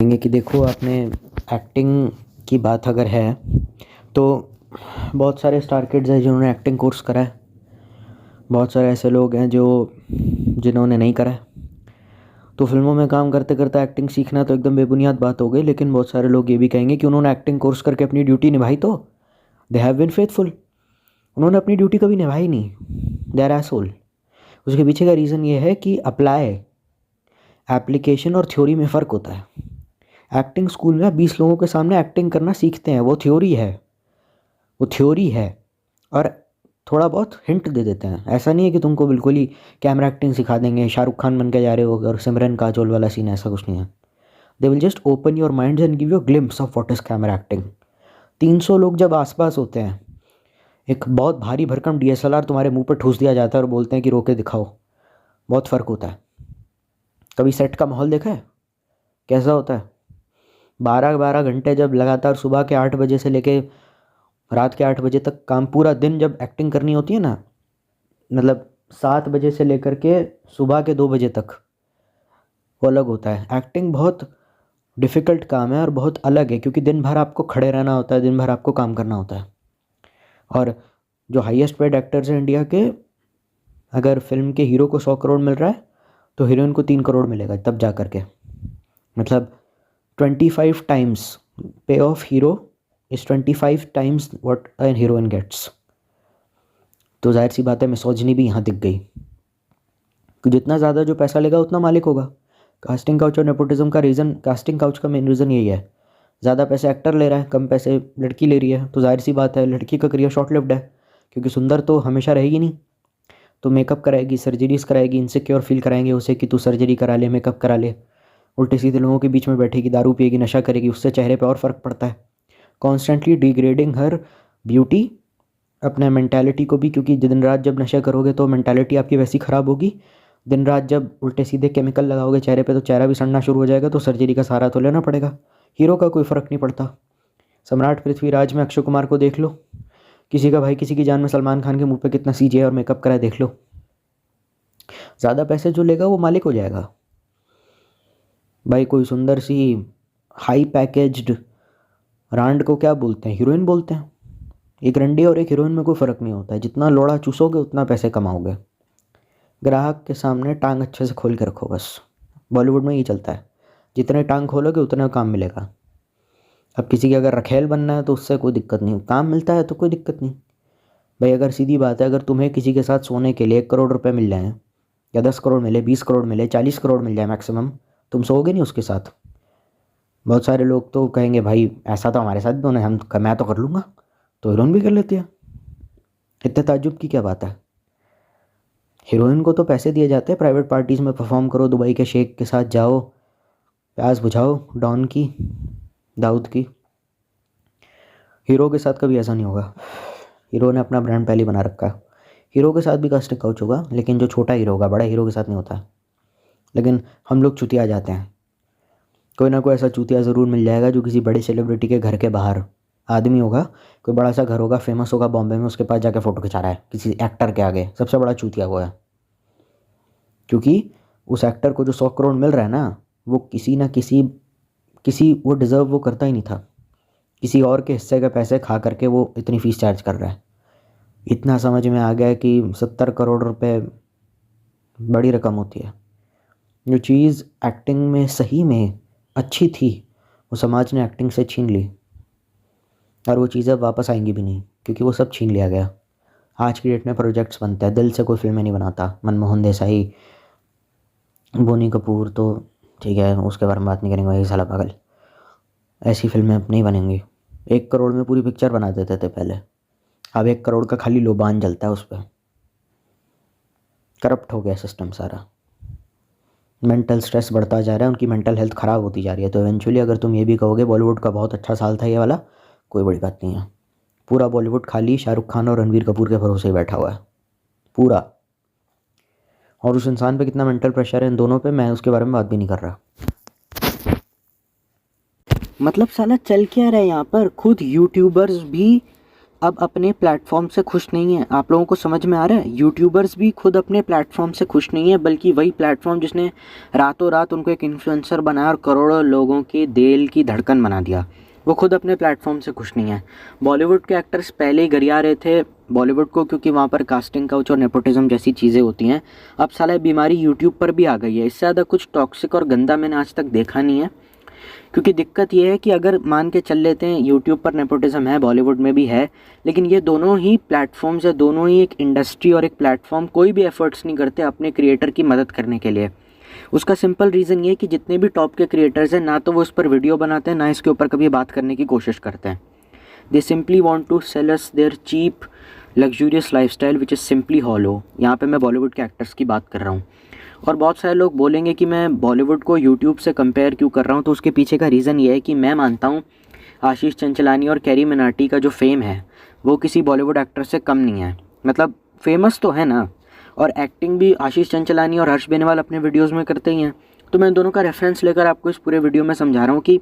कहेंगे कि देखो आपने एक्टिंग की बात अगर है तो बहुत सारे स्टार किड्स हैं जिन्होंने एक्टिंग कोर्स करा है। बहुत सारे ऐसे लोग हैं जिन्होंने नहीं करा है। तो फिल्मों में काम करते करते एक्टिंग सीखना तो एकदम बेबुनियाद बात हो गई, लेकिन बहुत सारे लोग ये भी कहेंगे कि उन्होंने एक्टिंग कोर्स करके अपनी ड्यूटी निभाई तो दे हैव बिन फेथफुल। उन्होंने अपनी ड्यूटी कभी निभाई नहीं, दे आर एसोल। उसके पीछे का रीज़न ये है कि एप्लीकेशन और थ्योरी में फ़र्क होता है। एक्टिंग स्कूल में 20 लोगों के सामने एक्टिंग करना सीखते हैं, वो थ्योरी है और थोड़ा बहुत हिंट दे देते हैं। ऐसा नहीं है कि तुमको बिल्कुल ही कैमरा एक्टिंग सिखा देंगे, शाहरुख खान बन के जा रहे हो और सिमरन काजोल वाला सीन, ऐसा कुछ नहीं है। They will just open your mind and give you glimpse of what is camera acting. 300 लोग जब आसपास होते हैं, एक बहुत भारी भरकम DSLR तुम्हारे मुंह पर ठूस दिया जाता है और बोलते हैं कि रोके दिखाओ, बहुत फ़र्क होता है। कभी सेट का माहौल देखा है कैसा होता है? 12-12 घंटे जब लगातार सुबह के 8 बजे से लेके रात के 8 बजे तक काम, पूरा दिन जब एक्टिंग करनी होती है ना, मतलब 7 बजे से लेकर के सुबह के 2 बजे तक, वो अलग होता है। एक्टिंग बहुत डिफ़िकल्ट काम है और बहुत अलग है, क्योंकि दिन भर आपको खड़े रहना होता है, दिन भर आपको काम करना होता है। और जो हाईएस्ट पेड एक्टर्स हैं इंडिया के, अगर फिल्म के हीरो को 100 करोड़ मिल रहा है तो हीरोइन को 3 करोड़ मिलेगा तब जा कर के। मतलब 25 times pay of hero is 25 times what an heroine gets. तो जाहिर सी बात है मिसोजिनी भी यहाँ दिख गई कि जितना ज़्यादा जो पैसा लेगा उतना मालिक होगा। कास्टिंग काउच और नेपोटिज्म का रीज़न, कास्टिंग काउच का मेन रीज़न यही है। ज़्यादा पैसे एक्टर ले रहा है, कम पैसे लड़की ले रही है, तो जाहिर सी बात है लड़की का करियर शॉर्ट लिव्ड है, क्योंकि सुंदर तो हमेशा रहेगी नहीं। तो मेकअप कराएगी, सर्जरीज कराएगी, इनसिक्योर फील कराएंगे उसे कि तू सर्जरी करा ले, मेकअप करा ले। उल्टे सीधे लोगों के बीच में बैठेगी, दारू पिएगी, नशा करेगी, उससे चेहरे पे और फ़र्क पड़ता है। कॉन्स्टेंटली डिग्रेडिंग हर ब्यूटी, अपने मेंटालिटी को भी, क्योंकि दिन रात जब नशा करोगे तो मेंटालिटी आपकी वैसी ख़राब होगी। दिन रात जब उल्टे सीधे केमिकल लगाओगे चेहरे पे तो चेहरा भी सड़ना शुरू हो जाएगा, तो सर्जरी का सहारा तो लेना पड़ेगा। हीरो का कोई फ़र्क नहीं पड़ता। सम्राट पृथ्वीराज में अक्षय कुमार को देख लो, किसी का भाई किसी की जान में सलमान खान के मुंह पे कितना CGI और मेकअप करा है देख लो। ज़्यादा पैसे जो लेगा वो मालिक हो जाएगा। भाई कोई सुंदर सी हाई पैकेज्ड रांड को क्या बोलते हैं? हीरोइन बोलते हैं। एक रंडी और एक हीरोइन में कोई फ़र्क नहीं होता है, जितना लोड़ा चूसोगे उतना पैसे कमाओगे। ग्राहक के सामने टांग अच्छे से खोल के रखो बस। बॉलीवुड में ये चलता है, जितने टांग खोलोगे उतना काम मिलेगा। अब किसी की अगर रखेल बनना है तो उससे कोई दिक्कत नहीं, काम मिलता है तो कोई दिक्कत नहीं। भाई अगर सीधी बात है, अगर तुम्हें किसी के साथ सोने के लिए 1 करोड़ रुपए मिल जाएँ, या 10 करोड़ मिले, 20 करोड़ मिले, 40 करोड़ मिल जाए मैक्सिमम, तुम सोओगे नहीं उसके साथ? बहुत सारे लोग तो कहेंगे भाई ऐसा तो हमारे साथ भी होना है, मैं तो कर लूँगा, तो हीरोइन भी कर लेती है। इतने ताज्जुब की क्या बात है? हीरोइन को तो पैसे दिए जाते हैं, प्राइवेट पार्टीज़ में परफॉर्म करो, दुबई के शेख के साथ जाओ, प्यास बुझाओ डॉन की, दाऊद की। हीरो के साथ कभी ऐसा नहीं होगा। हीरो ने अपना ब्रांड पहले बना रखा है। हीरो के साथ भी कास्टिंग काउच होगा, लेकिन जो छोटा हीरो होगा, बड़ा हीरो के साथ नहीं होता है। लेकिन हम लोग चुतिया जाते हैं। कोई ना कोई ऐसा चूतिया ज़रूर मिल जाएगा जो किसी बड़े सेलिब्रिटी के घर के बाहर आदमी होगा, कोई बड़ा सा घर होगा, फेमस होगा बॉम्बे में, उसके पास जाके फ़ोटो खिंचा रहा है किसी एक्टर के आगे। सबसे बड़ा चूतिया वो है, क्योंकि उस एक्टर को जो 100 करोड़ मिल रहा है ना, वो किसी ना किसी वो डिज़र्व वो करता ही नहीं था। किसी और के हिस्से के पैसे खा करके वो इतनी फ़ीस चार्ज कर रहा है। इतना समझ में आ गया कि 70 करोड़ रुपए बड़ी रकम होती है। जो चीज़ एक्टिंग में सही में अच्छी थी, वो समाज ने एक्टिंग से छीन ली, और वो चीज़ें वापस आएंगी भी नहीं, क्योंकि वो सब छीन लिया गया। आज की डेट में प्रोजेक्ट्स बनते हैं, दिल से कोई फिल्में नहीं बनाता। मनमोहन देसाई, बोनी कपूर तो ठीक है, उसके बारे में बात नहीं करेंगे, वही साला पागल। ऐसी फिल्में अब नहीं बनेंगी। 1 करोड़ में पूरी पिक्चर बना देते थे पहले, अब 1 करोड़ का खाली लोबान जलता है उस पर। करप्ट हो गया सिस्टम सारा। मेंटल स्ट्रेस बढ़ता जा रहा है, उनकी मेंटल हेल्थ ख़राब होती जा रही है। तो इवेंचुअली अगर तुम ये भी कहोगे बॉलीवुड का बहुत अच्छा साल था ये वाला, कोई बड़ी बात नहीं है। पूरा बॉलीवुड खाली शाहरुख खान और रणवीर कपूर के भरोसे ही बैठा हुआ है पूरा। और उस इंसान पे कितना मेंटल प्रेशर है इन दोनों पे, मैं उसके बारे में बात भी नहीं कर रहा। मतलब साला चल क्या रहा है यहाँ पर? खुद यूट्यूबर्स भी अब अपने प्लेटफॉर्म से खुश नहीं है। आप लोगों को समझ में आ रहा है? यूट्यूबर्स भी खुद अपने प्लेटफॉर्म से खुश नहीं है, बल्कि वही प्लेटफॉर्म जिसने रातों रात उनको एक इन्फ्लुएंसर बनाया और करोड़ों लोगों के दिल की धड़कन बना दिया, वो खुद अपने प्लेटफॉर्म से खुश नहीं है। बॉलीवुड के एक्टर्स पहले ही गरिया रहे थे बॉलीवुड को, क्योंकि वहाँ पर कास्टिंग काउच और नेपोटिज्म जैसी चीज़ें होती हैं। अब साला बीमारी यूट्यूब पर भी आ गई है। इससे ज़्यादा कुछ टॉक्सिक और गंदा मैंने आज तक देखा नहीं है। क्योंकि दिक्कत ये है कि अगर मान के चल लेते हैं यूट्यूब पर नेपोटिज्म है, बॉलीवुड में भी है, लेकिन ये दोनों ही प्लेटफॉर्म्स या दोनों ही एक इंडस्ट्री और एक प्लेटफॉर्म कोई भी एफर्ट्स नहीं करते अपने क्रिएटर की मदद करने के लिए। उसका सिंपल रीज़न ये है कि जितने भी टॉप के क्रिएटर्स हैं, ना तो वो इस पर वीडियो बनाते हैं, ना इसके ऊपर कभी बात करने की कोशिश करते हैं। They simply want to sell us their cheap luxurious life style which is simply hollow. यहाँ पे मैं बॉलीवुड के एक्टर्स की बात कर रहा हूँ। और बहुत सारे लोग बोलेंगे कि मैं बॉलीवुड को यूट्यूब से कंपेयर क्यों कर रहा हूँ, तो उसके पीछे का रीज़न ये है कि मैं मानता हूँ आशीष चंचलानी और कैरी मिनाटी का जो फेम है वो किसी बॉलीवुड एक्टर से कम नहीं है। मतलब फेमस तो है ना, और एक्टिंग भी आशीष चंचलानी और हर्ष बेनीवाल अपने वीडियोज़ में करते ही हैं। तो मैं दोनों का रेफरेंस लेकर आपको इस पूरे वीडियो में समझा रहा हूँ कि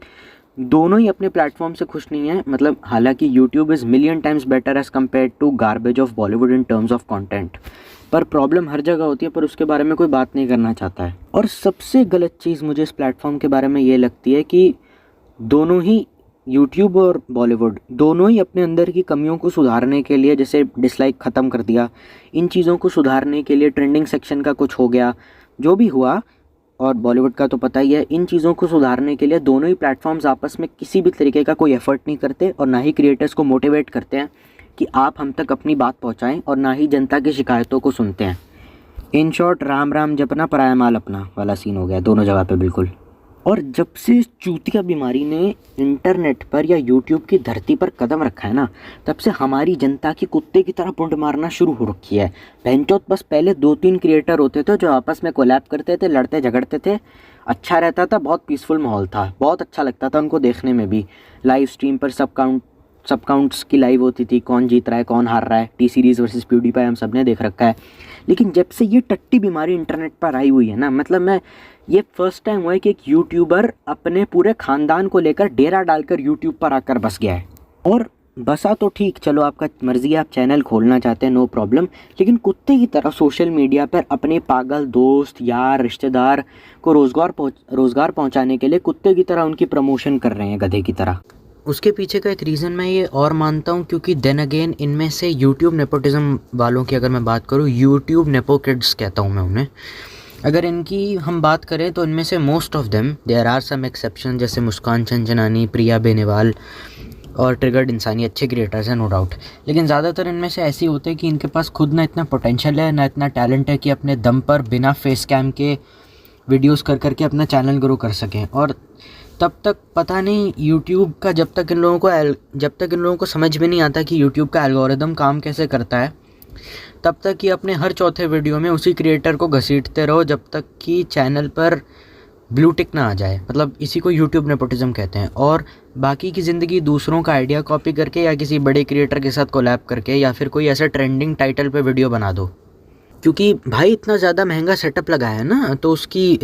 दोनों ही अपने प्लेटफॉर्म से खुश नहीं है। मतलब हालांकि YouTube is million times better as compare to garbage of Bollywood in terms of content, पर प्रॉब्लम हर जगह होती है, पर उसके बारे में कोई बात नहीं करना चाहता है। और सबसे गलत चीज़ मुझे इस प्लेटफॉर्म के बारे में ये लगती है कि दोनों ही यूट्यूब और बॉलीवुड दोनों ही अपने अंदर की कमियों को सुधारने के लिए, जैसे डिसलाइक ख़त्म कर दिया, इन चीज़ों को सुधारने के लिए ट्रेंडिंग सेक्शन का कुछ हो गया, जो भी हुआ, और बॉलीवुड का तो पता ही है, इन चीज़ों को सुधारने के लिए दोनों ही प्लेटफॉर्म्स आपस में किसी भी तरीके का कोई एफर्ट नहीं करते, और ना ही क्रिएटर्स को मोटिवेट करते हैं कि आप हम तक अपनी बात पहुंचाएं, और ना ही जनता की शिकायतों को सुनते हैं। इन शॉर्ट, राम राम जपना पराया माल अपना वाला सीन हो गया दोनों जगह पे बिल्कुल। और जब से चूतिया बीमारी ने इंटरनेट पर या यूट्यूब की धरती पर कदम रखा है ना, तब से हमारी जनता की कुत्ते की तरह पुंड मारना शुरू हो रखी है। भैंचोद बस पहले 2-3 क्रिएटर होते थे जो आपस में कोलैब करते थे, लड़ते झगड़ते थे, अच्छा रहता था, बहुत पीसफुल माहौल था, बहुत अच्छा लगता था उनको देखने में भी। लाइव स्ट्रीम पर सब काउंट्स की लाइव होती थी, कौन जीत रहा है कौन हार रहा है, टी सीरीज़ वर्सेस प्यूडीपाई हम सब ने देख रखा है। लेकिन जब से ये टट्टी बीमारी इंटरनेट पर आई हुई है ना, मतलब ये फर्स्ट टाइम हुआ है कि एक यूट्यूबर अपने पूरे ख़ानदान को लेकर डेरा डालकर यूट्यूब पर आकर बस गया है। और बसा तो ठीक, चलो आपका मर्ज़ी है, आप चैनल खोलना चाहते हैं, नो प्रॉब्लम, लेकिन कुत्ते की तरह सोशल मीडिया पर अपने पागल दोस्त यार रिश्तेदार को रोज़गार पहुंचाने के लिए कुत्ते की तरह उनकी प्रमोशन कर रहे हैं, गधे की तरह। उसके पीछे का एक रीज़न मैं ये और मानता हूँ, क्योंकि देन अगेन इनमें से यूट्यूब नेपोटिज्म वालों की अगर मैं बात करूँ, यूट्यूब नेपो किड्स कहता हूँ मैं उन्हें, अगर इनकी हम बात करें तो इनमें से most of them, there are some exception, जैसे मुस्कान चंचनानी, प्रिया बेनीवाल और ट्रिगर्ड इंसानी अच्छे क्रिएटर्स हैं नो डाउट, लेकिन ज़्यादातर इनमें से ऐसे होते हैं कि इनके पास खुद ना इतना पोटेंशियल है, ना इतना टैलेंट है कि अपने दम पर बिना फेस कैम के वीडियोस कर करके अपना चैनल ग्रो कर सकें। और तब तक पता नहीं यूट्यूब का, जब तक इन लोगों को समझ में नहीं आता कि यूट्यूब का एल्गोरिदम काम कैसे करता है, तब तक कि अपने हर चौथे वीडियो में उसी क्रिएटर को घसीटते रहो जब तक कि चैनल पर ब्लू टिक ना आ जाए। मतलब इसी को यूट्यूब नेपोटिज्म कहते हैं। और बाकी की ज़िंदगी दूसरों का आइडिया कॉपी करके या किसी बड़े क्रिएटर के साथ कोलैब करके या फिर कोई ऐसा ट्रेंडिंग टाइटल पे वीडियो बना दो, क्योंकि भाई इतना ज़्यादा महंगा सेटअप लगाया है ना, तो उसकी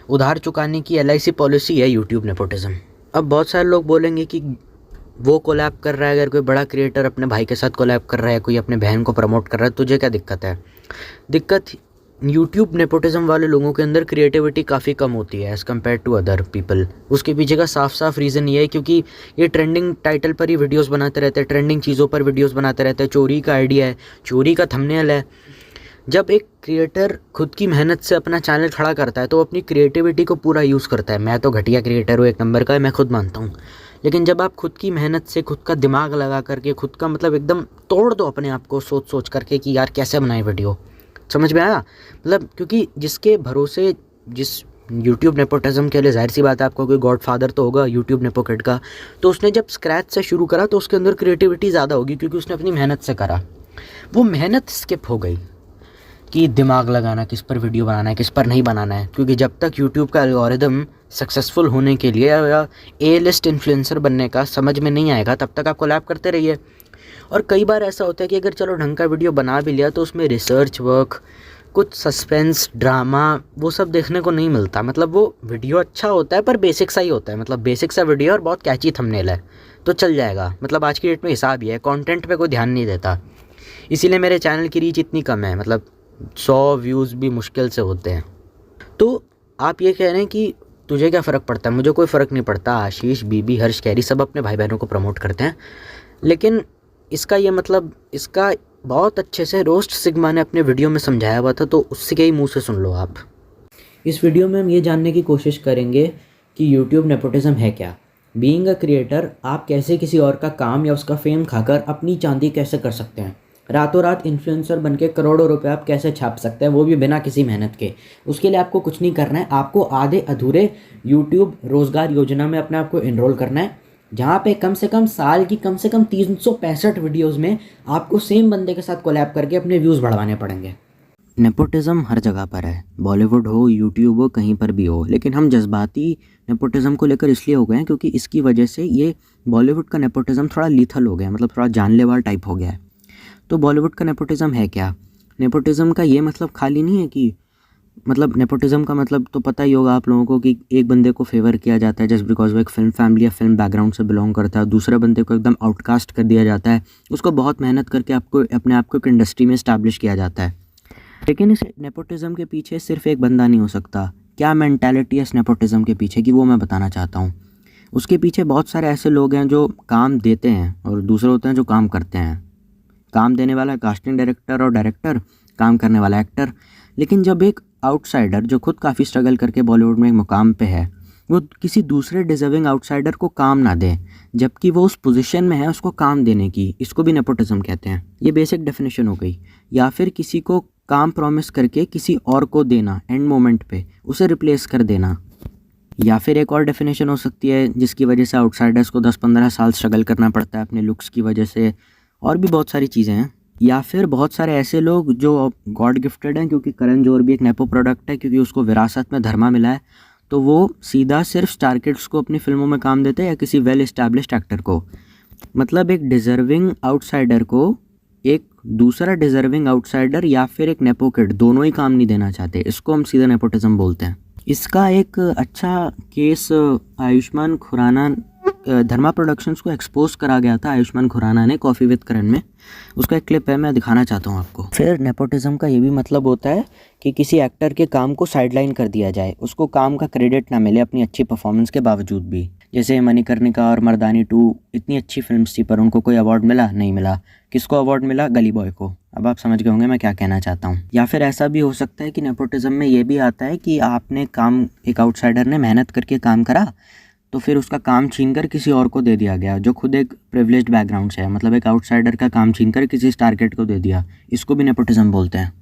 उधार चुकाने की LIC पॉलिसी है यूट्यूब नेपोटिज्म। अब बहुत सारे लोग बोलेंगे कि वो कोलैब कर रहा है, अगर कोई बड़ा क्रिएटर अपने भाई के साथ कोलैब कर रहा है, कोई अपने बहन को प्रमोट कर रहा है, तुझे क्या दिक्कत है? दिक्कत यूट्यूब नेपोटिज्म वाले लोगों के अंदर क्रिएटिविटी काफ़ी कम होती है as compare to other people. उसके पीछे का साफ रीज़न ये है क्योंकि ये ट्रेंडिंग टाइटल पर ही वीडियोस बनाते रहते हैं, ट्रेंडिंग चीज़ों पर वीडियोस बनाते रहते हैं, चोरी का आइडिया है, चोरी का थंबनेल है। जब एक क्रिएटर खुद की मेहनत से अपना चैनल खड़ा करता है तो वो अपनी क्रिएटिविटी को पूरा यूज़ करता है। मैं तो घटिया क्रिएटर हूँ, 1 नंबर का, मैं खुद मानता हूँ, लेकिन जब आप खुद की मेहनत से, खुद का दिमाग लगा करके, खुद का मतलब एकदम तोड़ दो अपने आप को सोच करके कि यार कैसे बनाए वीडियो, समझ में आया? मतलब क्योंकि जिसके भरोसे, जिस यूट्यूब नेपोटिज्म के लिए जाहिर सी बात है आपको कोई गॉडफादर तो होगा यूट्यूब नेपो किड का, तो उसने जब स्क्रैच से शुरू करा तो उसके अंदर क्रिएटिविटी ज़्यादा होगी क्योंकि उसने अपनी मेहनत से करा। वो मेहनत स्किप हो गई कि दिमाग लगाना, किस पर वीडियो बनाना है, किस पर नहीं बनाना है, क्योंकि जब तक यूट्यूब का एल्गोरिदम सक्सेसफुल होने के लिए या A-लिस्ट इन्फ्लुएंसर बनने का समझ में नहीं आएगा, तब तक आप कोलैब करते रहिए। और कई बार ऐसा होता है कि अगर चलो ढंग का वीडियो बना भी लिया तो उसमें रिसर्च वर्क, कुछ सस्पेंस ड्रामा वो सब देखने को नहीं मिलता। मतलब वो वीडियो अच्छा होता है पर बेसिक सा ही होता है, मतलब बेसिक सा वीडियो और बहुत कैची थंबनेल है तो चल जाएगा। मतलब आज की डेट में हिसाब ही है, कंटेंट पे कोई ध्यान नहीं देता, इसीलिए मेरे चैनल की रीच इतनी कम है, मतलब 100 व्यूज़ भी मुश्किल से होते हैं। तो आप ये कह रहे हैं कि तुझे क्या फ़र्क पड़ता है? मुझे कोई फ़र्क नहीं पड़ता। आशीष, बीबी, हर्ष, कैरी सब अपने भाई बहनों को प्रमोट करते हैं, लेकिन इसका ये मतलब इसका बहुत अच्छे से रोस्ट सिग्मा ने अपने वीडियो में समझाया हुआ था, तो उससे के ही मुँह से सुन लो आप। इस वीडियो में हम ये जानने की कोशिश करेंगे कि यूट्यूब नेपोटिज्म है क्या। बीइंग अ क्रिएटर, आप कैसे किसी और का काम या उसका फेम खाकर अपनी चांदी कैसे कर सकते हैं। रातों रात इन्फ्लुएंसर बनके करोड़ों रुपए आप कैसे छाप सकते हैं, वो भी बिना किसी मेहनत के। उसके लिए आपको कुछ नहीं करना है, आपको आधे अधूरे यूट्यूब रोजगार योजना में अपने आप को एनरोल करना है, जहाँ पे कम से कम साल की कम से कम 365 वीडियोज़ में आपको सेम बंदे के साथ कोलैब करके अपने व्यूज़ बढ़वाने पड़ेंगे। नेपोटिज़्म हर जगह पर है, बॉलीवुड हो, यूट्यूब हो, कहीं पर भी हो, लेकिन हम जज्बाती नेपोटिज़्म को लेकर इसलिए हो गए हैं क्योंकि इसकी वजह से ये बॉलीवुड का नेपोटिज़्म थोड़ा लीथल हो गया है, मतलब थोड़ा जानलेवा टाइप हो गया है। तो बॉलीवुड का नेपोटिज़्म है क्या? नेपोटिज़्म का ये मतलब खाली नहीं है कि मतलब नेपोटिज़्म का मतलब तो पता ही होगा आप लोगों को कि एक बंदे को फेवर किया जाता है जस्ट बिकॉज वो एक फिल्म फैमिली या फिल्म बैकग्राउंड से बिलोंग करता है, दूसरे बंदे को एकदम आउटकास्ट कर दिया जाता है, उसको बहुत मेहनत करके आपको अपने आप को एक इंडस्ट्री में इस्टेब्लिश किया जाता है। लेकिन इस नेपोटिज़म के पीछे सिर्फ एक बंदा नहीं हो सकता। क्या मेंटालिटी है इस नेपोटिज़म के पीछे की, वो मैं बताना चाहता हूँ। उसके पीछे बहुत सारे ऐसे लोग हैं जो काम देते हैं और दूसरे होते हैं जो काम करते हैं। काम देने वाला कास्टिंग डायरेक्टर और डायरेक्टर, काम करने वाला एक्टर। लेकिन जब एक आउटसाइडर जो खुद काफ़ी स्ट्रगल करके बॉलीवुड में एक मुकाम पे है, वो किसी दूसरे डिजर्विंग आउटसाइडर को काम ना दे जबकि वो उस पोजीशन में है उसको काम देने की, इसको भी नेपोटिज्म कहते हैं। ये बेसिक डेफिनेशन हो गई। या फिर किसी को काम प्रॉमिस करके किसी और को देना, एंड मोमेंट पे उसे रिप्लेस कर देना। या फिर एक और डेफिनेशन हो सकती है जिसकी वजह से आउटसाइडर्स को 10-15 साल स्ट्रगल करना पड़ता है अपने लुक्स की वजह से, और भी बहुत सारी चीज़ें हैं। या फिर बहुत सारे ऐसे लोग जो गॉड गिफ्टेड हैं, क्योंकि करण जौहर भी एक नेपो प्रोडक्ट है, क्योंकि उसको विरासत में धर्मा मिला है, तो वो सीधा सिर्फ स्टार किड्स को अपनी फिल्मों में काम देते हैं या किसी वेल एस्टैब्लिश्ड एक्टर को। मतलब एक डिज़र्विंग आउटसाइडर को एक दूसरा डिज़र्विंग आउटसाइडर या फिर एक नेपो किड, दोनों ही काम नहीं देना चाहते, इसको हम सीधा नेपोटिज्म बोलते हैं। इसका एक अच्छा केस आयुष्मान खुराना, धर्मा प्रोडक्शंस को एक्सपोज करा गया था आयुष्मान खुराना ने कॉफ़ी विद करण में। उसका एक क्लिप है, मैं दिखाना चाहता हूँ आपको। फिर नेपोटिज्म का ये भी मतलब होता है कि किसी एक्टर के काम को साइडलाइन कर दिया जाए, उसको काम का क्रेडिट ना मिले अपनी अच्छी परफॉर्मेंस के बावजूद भी। जैसे मणिकर्णिका और मर्दानी 2 इतनी अच्छी फिल्म्स थी पर उनको कोई अवार्ड मिला नहीं मिला। किसको अवार्ड मिला? गली बॉय को। अब आप समझ गए होंगे मैं क्या कहना चाहता हूँ। या फिर ऐसा भी हो सकता है कि नेपोटिज्म में ये भी आता है कि आपने काम, एक आउटसाइडर ने मेहनत करके काम करा तो फिर उसका काम छीनकर किसी और को दे दिया गया जो खुद एक प्रिविलेज्ड बैकग्राउंड से है। मतलब एक आउटसाइडर का काम छीनकर किसी स्टार किड को दे दिया, इसको भी नेपोटिज्म बोलते हैं।